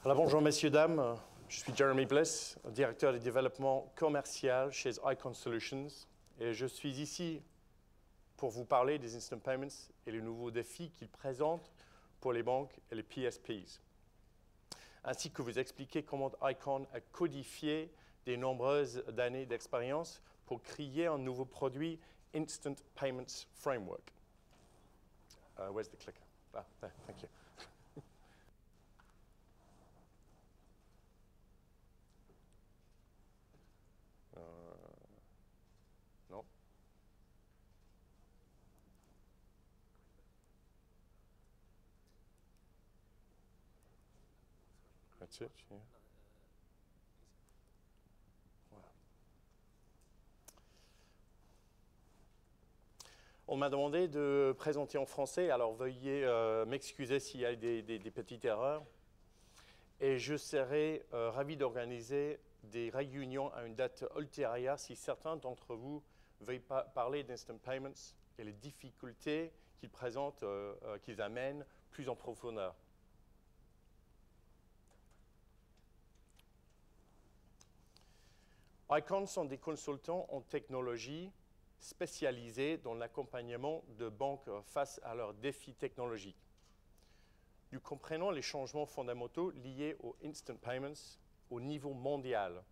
Alors bonjour messieurs, dames, je suis Jeremy Bliss, directeur du développement commercial chez Icon Solutions et je suis ici pour vous parler des Instant Payments et les nouveaux défis qu'ils présentent pour les banques et les PSPs, ainsi que vous expliquer comment Icon a codifié des nombreuses années d'expérience pour créer un nouveau produit Instant Payments Framework. Where's the clicker? Ah, there, thank you. Non. That's it, yeah. Voilà. On m'a demandé de présenter en français, alors veuillez m'excuser s'il y a des petites erreurs. Et je serai ravi d'organiser des réunions à une date ultérieure si certains d'entre vous veulent parler d'Instant Payments et les difficultés qu'ils présentent, qu'ils amènent plus en profondeur. Icon sont des consultants en technologie spécialisés dans l'accompagnement de banques face à leurs défis technologiques. Nous comprenons les changements fondamentaux liés aux Instant Payments au niveau mondial.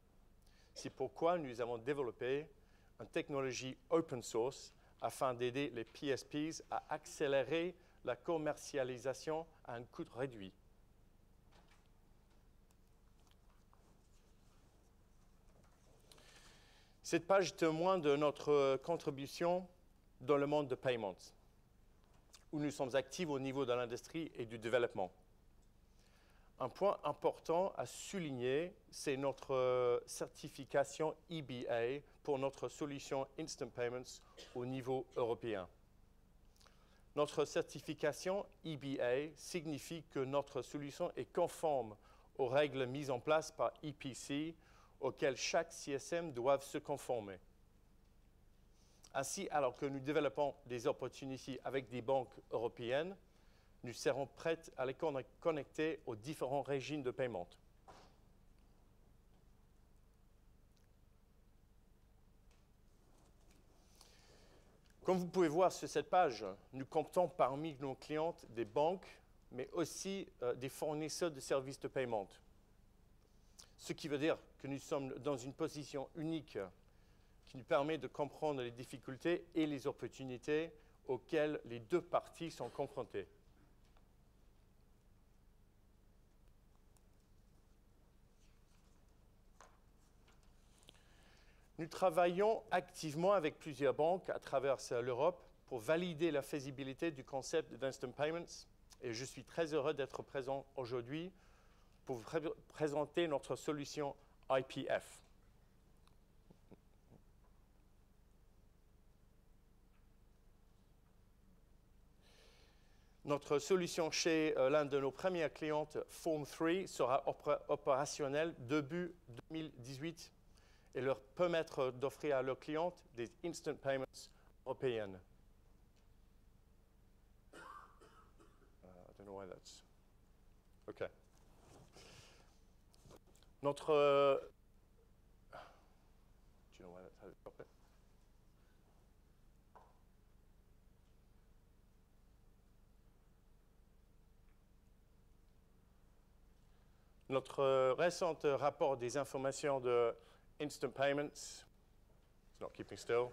C'est pourquoi nous avons développé une technologie open source afin d'aider les PSPs à accélérer la commercialisation à un coût réduit. Cette page témoigne de notre contribution dans le monde de payments, où nous sommes actifs au niveau de l'industrie et du développement. Un point important à souligner, c'est notre certification EBA pour notre solution Instant Payments au niveau européen. Notre certification EBA signifie que notre solution est conforme aux règles mises en place par EPC, auxquelles chaque CSM doit se conformer. Ainsi, alors que nous développons des opportunités avec des banques européennes, nous serons prêts à les connecter aux différents régimes de paiement. Comme vous pouvez voir sur cette page, nous comptons parmi nos clients des banques, mais aussi des fournisseurs de services de paiement. Ce qui veut dire que nous sommes dans une position unique qui nous permet de comprendre les difficultés et les opportunités auxquelles les deux parties sont confrontées. Nous travaillons activement avec plusieurs banques à travers l'Europe pour valider la faisabilité du concept d'Instant Payments et je suis très heureux d'être présent aujourd'hui pour vous présenter notre solution IPF. Notre solution chez l'un de nos premières clientes, Form3, sera opérationnelle début 2018 et leur permettre d'offrir à leurs clientes des Instant Payments européennes. I don't know why that's... OK. Notre... Do you know why that's how to stop it? Notre récent rapport des informations de Instant Payments, it's not keeping still,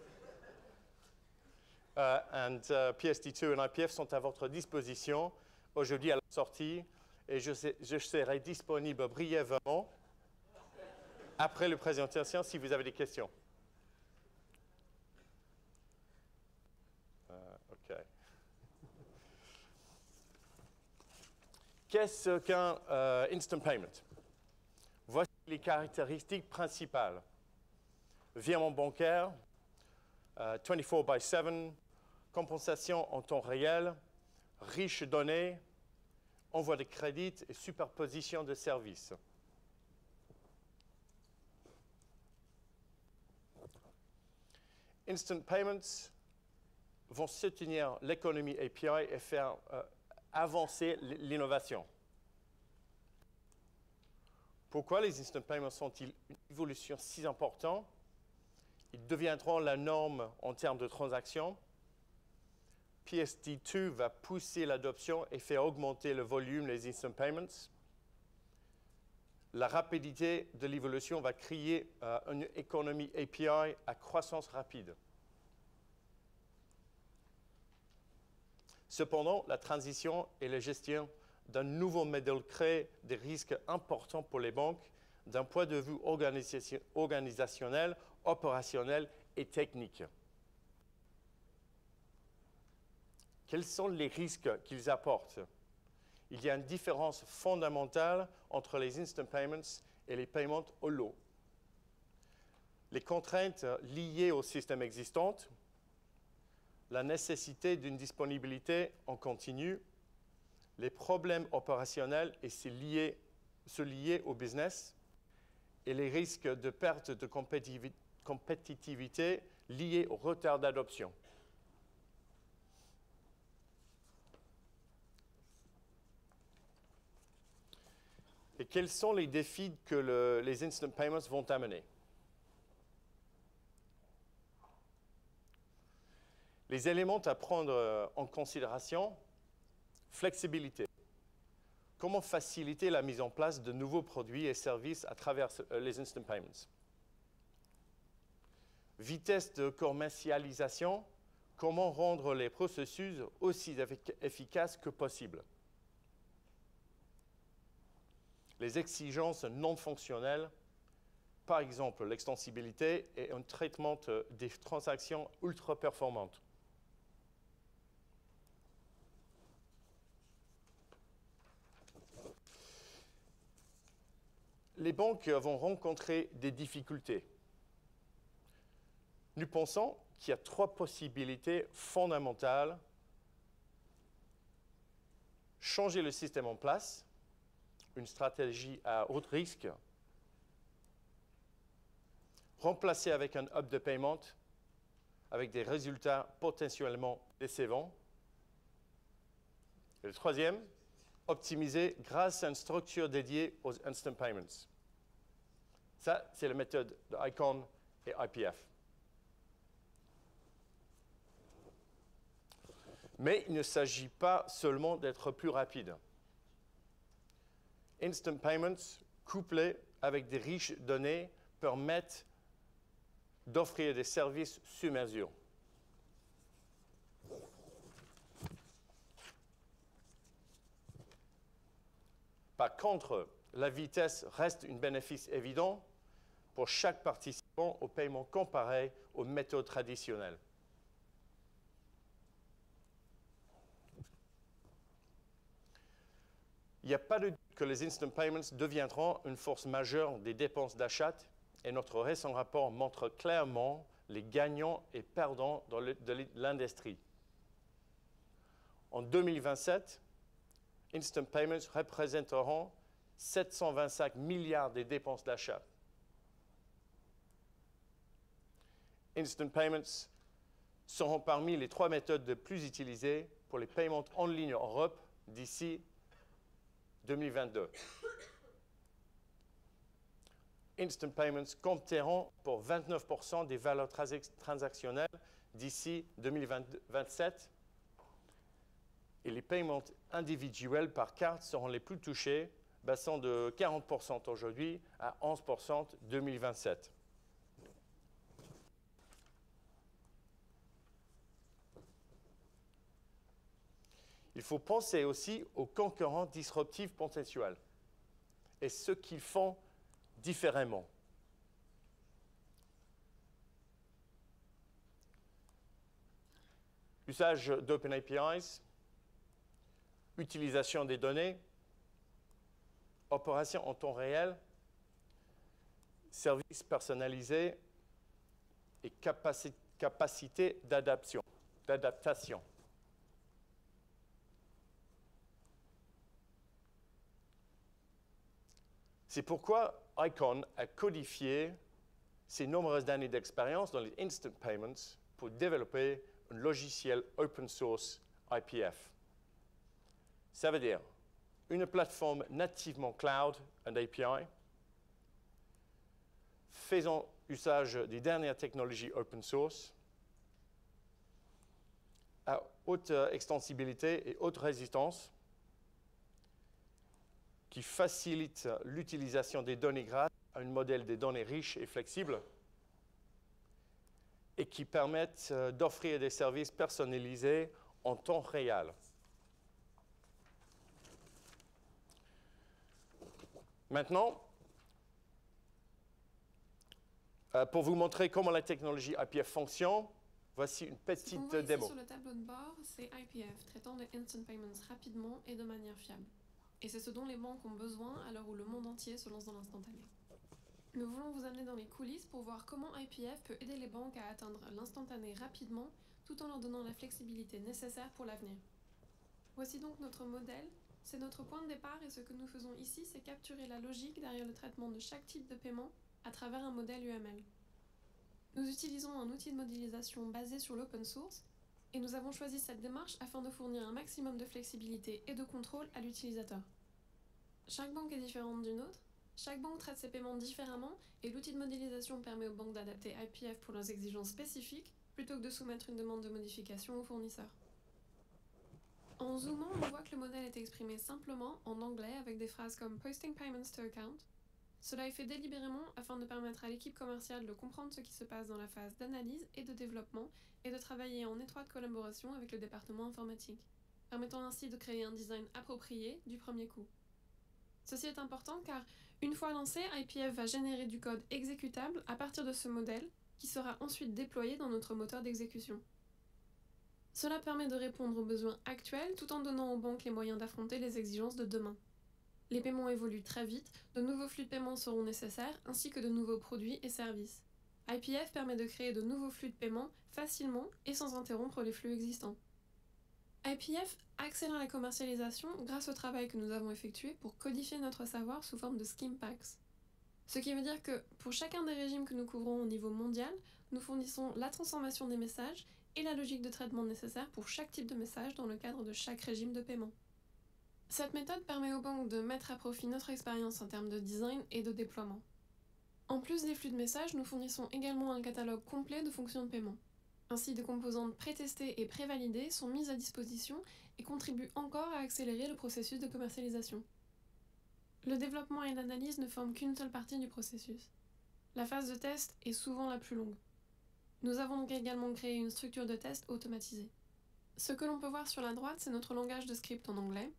and PSD2 et IPF sont à votre disposition aujourd'hui à la sortie et je serai disponible brièvement après la présentation si vous avez des questions. OK. Qu'est-ce qu'un Instant Payment? Voici les caractéristiques principales. Virement bancaire, 24/7, compensation en temps réel, riche données, envoi de crédit et superposition de services. Instant Payments vont soutenir l'économie API et faire avancer l'innovation. Pourquoi les instant payments sont-ils une évolution si importante? Ils deviendront la norme en termes de transactions. PSD2 va pousser l'adoption et faire augmenter le volume des instant payments. La rapidité de l'évolution va créer une économie API à croissance rapide. Cependant, la transition et la gestion d'un nouveau modèle crée des risques importants pour les banques d'un point de vue organisationnel, opérationnel et technique. Quels sont les risques qu'ils apportent? Il y a une différence fondamentale entre les instant payments et les paiements au lot. Les contraintes liées au système existant, la nécessité d'une disponibilité en continu, les problèmes opérationnels et ceux liés au business, et les risques de perte de compétitivité liés au retard d'adoption. Et quels sont les défis que les instant payments vont amener? Les éléments à prendre en considération, flexibilité. Comment faciliter la mise en place de nouveaux produits et services à travers les instant payments? Vitesse de commercialisation. Comment rendre les processus aussi efficaces que possible? Les exigences non fonctionnelles, par exemple l'extensibilité et un traitement des transactions ultra performantes. Les banques vont rencontrer des difficultés. Nous pensons qu'il y a 3 possibilités fondamentales. Changer le système en place, une stratégie à haut risque, remplacer avec un hub de paiement avec des résultats potentiellement décevants. Et le troisième, optimiser grâce à une structure dédiée aux instant payments. Ça, c'est la méthode de ICON et IPF. Mais il ne s'agit pas seulement d'être plus rapide. Instant payments couplés avec des riches données permettent d'offrir des services sur mesure. Par contre, la vitesse reste un bénéfice évident pour chaque participant au paiement comparé aux méthodes traditionnelles. Il n'y a pas de doute que les instant payments deviendront une force majeure des dépenses d'achat et notre récent rapport montre clairement les gagnants et perdants de l'industrie. En 2027, instant payments représenteront 725 milliards des dépenses d'achat. Instant payments seront parmi les 3 méthodes les plus utilisées pour les paiements en ligne en Europe d'ici 2022. Instant payments compteront pour 29% des valeurs transactionnelles d'ici 2027 et les paiements individuels par carte seront les plus touchés, passant de 40% aujourd'hui à 11% 2027. Il faut penser aussi aux concurrents disruptifs potentiels et ce qu'ils font différemment. Usage d'Open APIs, utilisation des données, opération en temps réel, services personnalisés et capacité d'adaptation. C'est pourquoi ICON a codifié ses nombreuses années d'expérience dans les instant payments pour développer un logiciel open source IPF. Ça veut dire une plateforme nativement cloud and API, faisons usage des dernières technologies open source à haute extensibilité et haute résistance qui facilitent l'utilisation des données grâce à un modèle des données riche et flexible et qui permettent d'offrir des services personnalisés en temps réel. Maintenant, pour vous montrer comment la technologie IPF fonctionne, voici une petite démo. Ce qu'on voit ici sur le tableau de bord, c'est IPF traitant des instant payments rapidement et de manière fiable. Et c'est ce dont les banques ont besoin à l'heure où le monde entier se lance dans l'instantané. Nous voulons vous amener dans les coulisses pour voir comment IPF peut aider les banques à atteindre l'instantané rapidement tout en leur donnant la flexibilité nécessaire pour l'avenir. Voici donc notre modèle. C'est notre point de départ et ce que nous faisons ici, c'est capturer la logique derrière le traitement de chaque type de paiement à travers un modèle UML. Nous utilisons un outil de modélisation basé sur l'open source et nous avons choisi cette démarche afin de fournir un maximum de flexibilité et de contrôle à l'utilisateur. Chaque banque est différente d'une autre, chaque banque traite ses paiements différemment et l'outil de modélisation permet aux banques d'adapter IPF pour leurs exigences spécifiques plutôt que de soumettre une demande de modification au fournisseur. En zoomant, on voit que le modèle est exprimé simplement en anglais avec des phrases comme Posting Payments to Account. Cela est fait délibérément afin de permettre à l'équipe commerciale de comprendre ce qui se passe dans la phase d'analyse et de développement et de travailler en étroite collaboration avec le département informatique, permettant ainsi de créer un design approprié du premier coup. Ceci est important car, une fois lancé, IPF va générer du code exécutable à partir de ce modèle qui sera ensuite déployé dans notre moteur d'exécution. Cela permet de répondre aux besoins actuels tout en donnant aux banques les moyens d'affronter les exigences de demain. Les paiements évoluent très vite, de nouveaux flux de paiement seront nécessaires, ainsi que de nouveaux produits et services. IPF permet de créer de nouveaux flux de paiement facilement et sans interrompre les flux existants. IPF accélère la commercialisation grâce au travail que nous avons effectué pour codifier notre savoir sous forme de scheme packs. Ce qui veut dire que, pour chacun des régimes que nous couvrons au niveau mondial, nous fournissons la transformation des messages et la logique de traitement nécessaire pour chaque type de message dans le cadre de chaque régime de paiement. Cette méthode permet aux banques de mettre à profit notre expérience en termes de design et de déploiement. En plus des flux de messages, nous fournissons également un catalogue complet de fonctions de paiement. Ainsi, des composantes pré-testées et pré-validées sont mises à disposition et contribuent encore à accélérer le processus de commercialisation. Le développement et l'analyse ne forment qu'une seule partie du processus. La phase de test est souvent la plus longue. Nous avons donc également créé une structure de test automatisée. Ce que l'on peut voir sur la droite, c'est notre langage de script en anglais.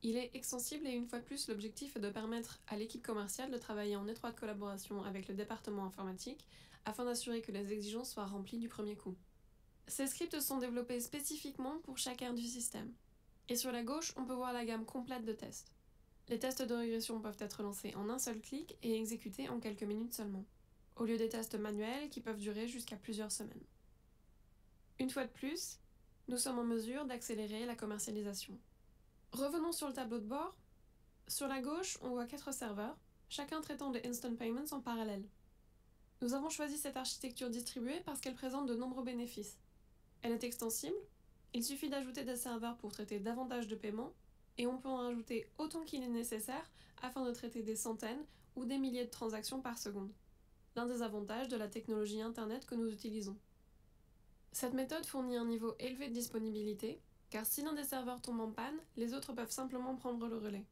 Il est extensible et une fois de plus, l'objectif est de permettre à l'équipe commerciale de travailler en étroite collaboration avec le département informatique afin d'assurer que les exigences soient remplies du premier coup. Ces scripts sont développés spécifiquement pour chaque aire du système. Et sur la gauche, on peut voir la gamme complète de tests. Les tests de régression peuvent être lancés en un seul clic et exécutés en quelques minutes seulement, au lieu des tests manuels qui peuvent durer jusqu'à plusieurs semaines. Une fois de plus, nous sommes en mesure d'accélérer la commercialisation. Revenons sur le tableau de bord. Sur la gauche, on voit 4 serveurs, chacun traitant des instant payments en parallèle. Nous avons choisi cette architecture distribuée parce qu'elle présente de nombreux bénéfices. Elle est extensible, il suffit d'ajouter des serveurs pour traiter davantage de paiements, et on peut en rajouter autant qu'il est nécessaire afin de traiter des centaines ou des milliers de transactions par seconde. L'un des avantages de la technologie Internet que nous utilisons. Cette méthode fournit un niveau élevé de disponibilité, car si l'un des serveurs tombe en panne, les autres peuvent simplement prendre le relais.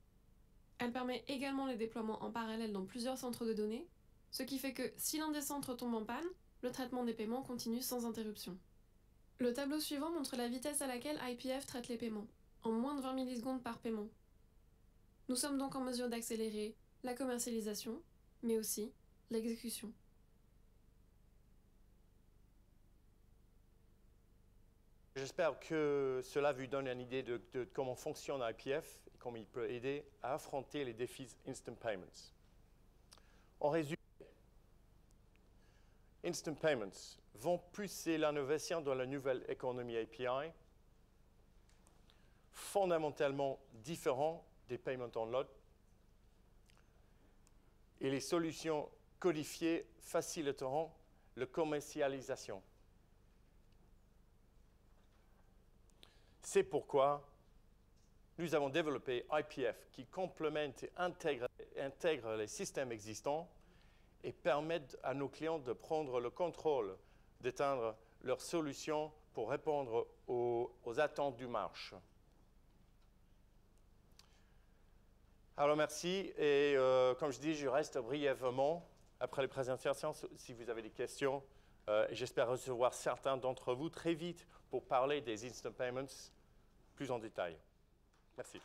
Elle permet également les déploiements en parallèle dans plusieurs centres de données, ce qui fait que si l'un des centres tombe en panne, le traitement des paiements continue sans interruption. Le tableau suivant montre la vitesse à laquelle IPF traite les paiements, en moins de 20 millisecondes par paiement. Nous sommes donc en mesure d'accélérer la commercialisation, mais aussi l'exécution. J'espère que cela vous donne une idée de comment fonctionne IPF et comment il peut aider à affronter les défis Instant Payments. En résumé, Instant Payments vont pousser l'innovation dans la nouvelle économie API, fondamentalement différent des paiements en lot, et les solutions codifiées faciliteront la commercialisation. C'est pourquoi nous avons développé IPF qui complémente et intègre les systèmes existants et permettre à nos clients de prendre le contrôle, d'éteindre leurs solutions pour répondre aux attentes du marché. Alors merci, et comme je dis, je reste brièvement après les présentations si vous avez des questions. J'espère recevoir certains d'entre vous très vite pour parler des Instant Payments plus en détail. Merci.